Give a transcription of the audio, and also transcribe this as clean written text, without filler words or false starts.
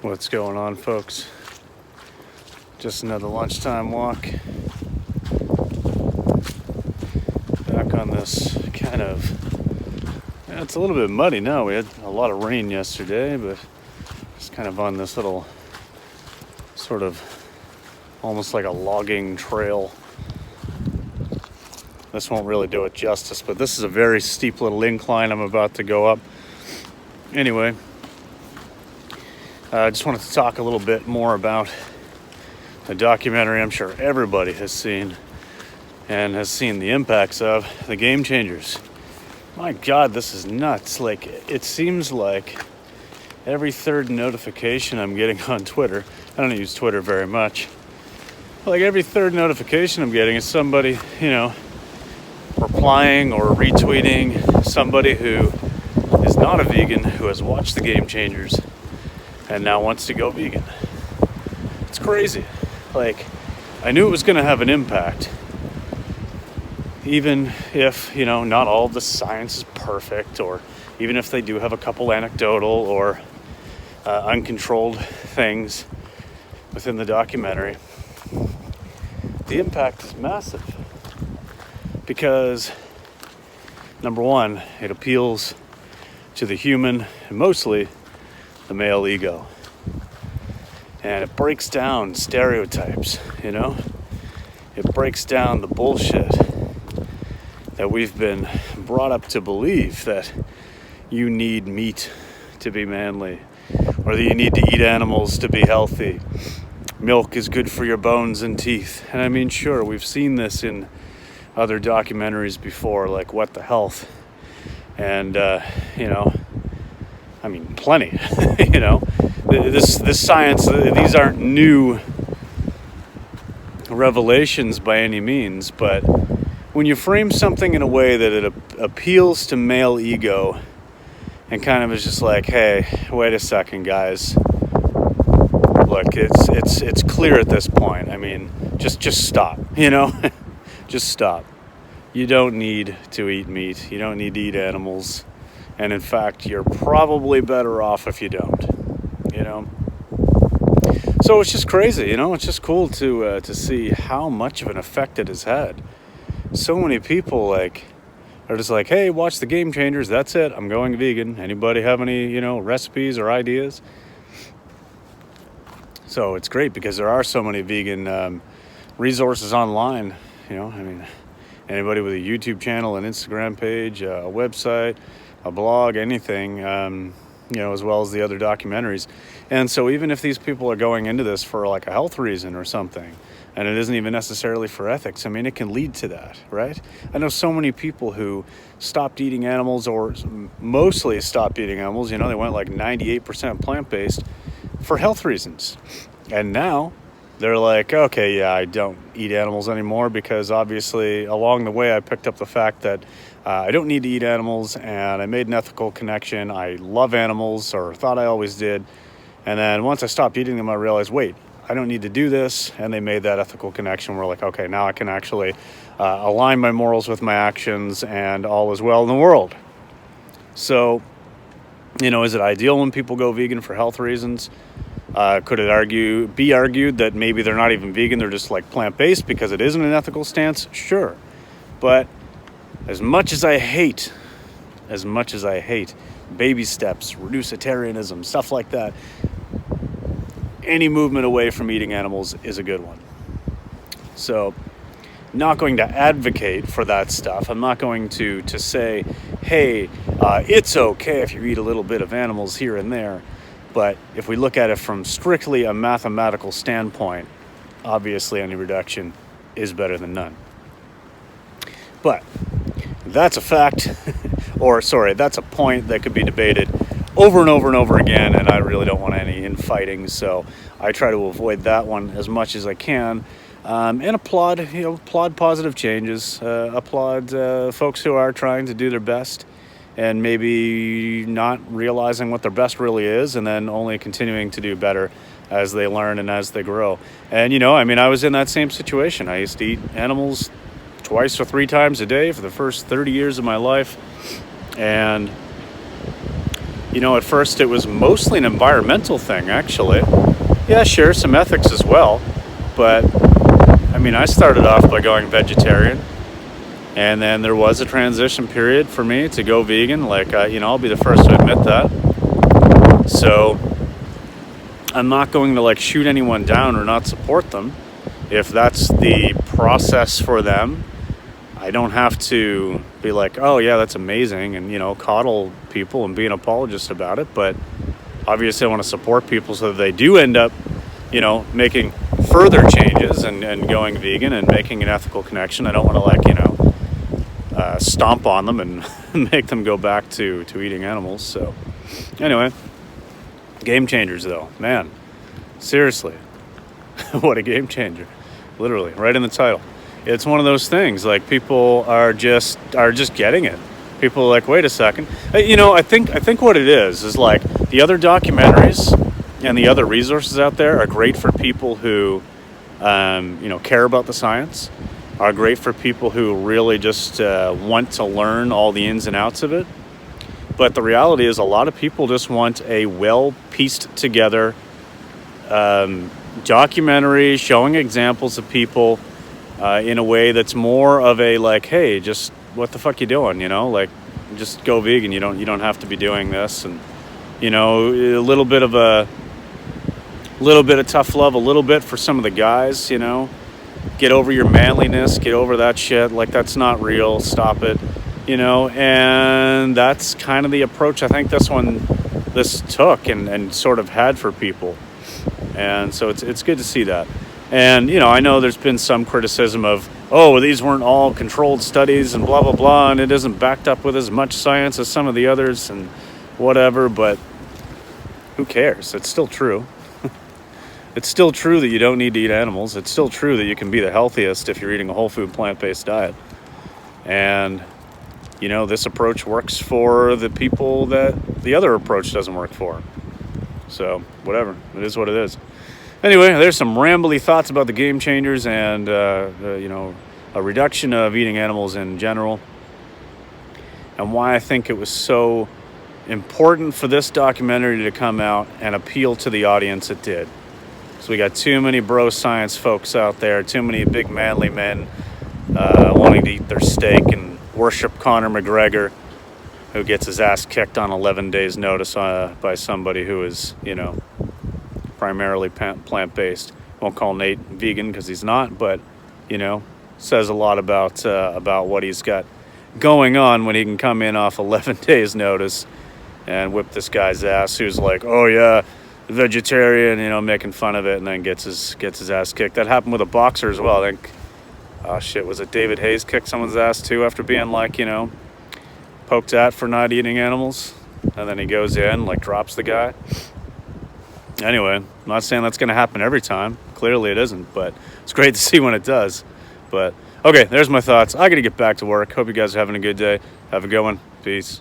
What's going on, folks? Just another lunchtime walk. Back on this kind of, it's a little bit muddy now. We had a lot of rain yesterday, but just kind of on this little sort of almost like a logging trail. This won't really do it justice, but this is a very steep little incline I'm about to go up. Anyway, I just wanted to talk a little bit more about the documentary I'm sure everybody has seen and has seen the impacts of, The Game Changers. My God, this is nuts. Like, it seems like every third notification I'm getting on Twitter, I don't use Twitter very much, like every third notification I'm getting is somebody, replying or retweeting somebody who is not a vegan, who has watched The Game Changers and now wants to go vegan. It's crazy. Like, I knew it was going to have an impact, even if, not all of the science is perfect, or even if they do have a couple anecdotal or uncontrolled things within the documentary. The impact is massive because, number one, it appeals to the human, and mostly the male ego. And it breaks down stereotypes, It breaks down the bullshit that we've been brought up to believe, that you need meat to be manly, or that you need to eat animals to be healthy. Milk is good for your bones and teeth. And I mean, sure, we've seen this in other documentaries before, like What the Health. And, plenty, This science, these aren't new revelations by any means, but when you frame something in a way that it appeals to male ego and kind of is just like, hey, wait a second, guys. Look, it's clear at this point. I mean, just stop, Just stop. You don't need to eat meat. You don't need to eat animals. And in fact, you're probably better off if you don't, So it's just crazy, It's just cool to see how much of an effect it has had. So many people, are just like, hey, watch The Game Changers. That's it. I'm going vegan. Anybody have any, recipes or ideas? So it's great because there are so many vegan resources online, anybody with a YouTube channel, an Instagram page, a website, a blog, anything, as well as the other documentaries. And so even if these people are going into this for like a health reason or something, and it isn't even necessarily for ethics, it can lead to that, right? I know so many people who stopped eating animals, or mostly stopped eating animals, they went like 98% plant-based for health reasons. And now they're like, okay, yeah, I don't eat animals anymore because obviously along the way I picked up the fact that I don't need to eat animals, and I made an ethical connection. I love animals, or thought I always did. And then once I stopped eating them, I realized, wait, I don't need to do this. And they made that ethical connection. We're like, okay, now I can actually align my morals with my actions, and all is well in the world. So, is it ideal when people go vegan for health reasons? Could it be argued that maybe they're not even vegan, they're just like plant-based because it isn't an ethical stance? Sure. But as much as I hate baby steps, reducitarianism, stuff like that, any movement away from eating animals is a good one. So, not going to advocate for that stuff. I'm not going to say, hey, it's okay if you eat a little bit of animals here and there. But if we look at it from strictly a mathematical standpoint, obviously any reduction is better than none. But that's a fact, that's a point that could be debated over and over and over again, and I really don't want any infighting, so I try to avoid that one as much as I can, and applaud positive changes, applaud folks who are trying to do their best, and maybe not realizing what their best really is, and then only continuing to do better as they learn and as they grow. And, I was in that same situation. I used to eat animals twice or three times a day for the first 30 years of my life. And At first it was mostly an environmental thing, actually. Yeah, sure, some ethics as well. But, I started off by going vegetarian. And then there was a transition period for me to go vegan. I'll be the first to admit that. So I'm not going to shoot anyone down or not support them. If that's the process for them, I don't have to be like, oh yeah, that's amazing, and coddle people and be an apologist about it. But obviously I want to support people so that they do end up making further changes and going vegan and making an ethical connection. I don't want to stomp on them and make them go back to eating animals. So anyway, game changers though, man, seriously. What a game changer. Literally, right in the title. It's one of those things, people are just getting it. People are like, wait a second. I think what it is the other documentaries and the other resources out there are great for people who care about the science, are great for people who really just want to learn all the ins and outs of it. But the reality is a lot of people just want a well-pieced together documentary showing examples of people in a way that's more of a hey, just what the fuck you doing, just go vegan. You don't have to be doing this. And a little bit of tough love, a little bit for some of the guys, get over your manliness, get over that shit, that's not real, stop it, and that's kind of the approach I think this took and sort of had for people. And so it's good to see that. And, I know there's been some criticism of, oh, these weren't all controlled studies and blah, blah, blah, and it isn't backed up with as much science as some of the others and whatever, but who cares? It's still true. It's still true that you don't need to eat animals. It's still true that you can be the healthiest if you're eating a whole food plant-based diet. And, this approach works for the people that the other approach doesn't work for. So, whatever. It is what it is. Anyway, there's some rambly thoughts about the game changers and, a reduction of eating animals in general. And why I think it was so important for this documentary to come out and appeal to the audience it did. So we got too many bro science folks out there, too many big manly men wanting to eat their steak and worship Conor McGregor, who gets his ass kicked on 11 days notice by somebody who is, primarily plant-based. Won't call Nate vegan because he's not, but, says a lot about what he's got going on when he can come in off 11 days notice and whip this guy's ass who's like, oh yeah, vegetarian, making fun of it, and then gets his ass kicked. That happened with a boxer as well. I think, was it David Hayes kicked someone's ass too after being poked at for not eating animals? And then he goes in, drops the guy. Anyway, I'm not saying that's going to happen every time. Clearly it isn't, but it's great to see when it does. But, okay, there's my thoughts. I got to get back to work. Hope you guys are having a good day. Have a good one. Peace.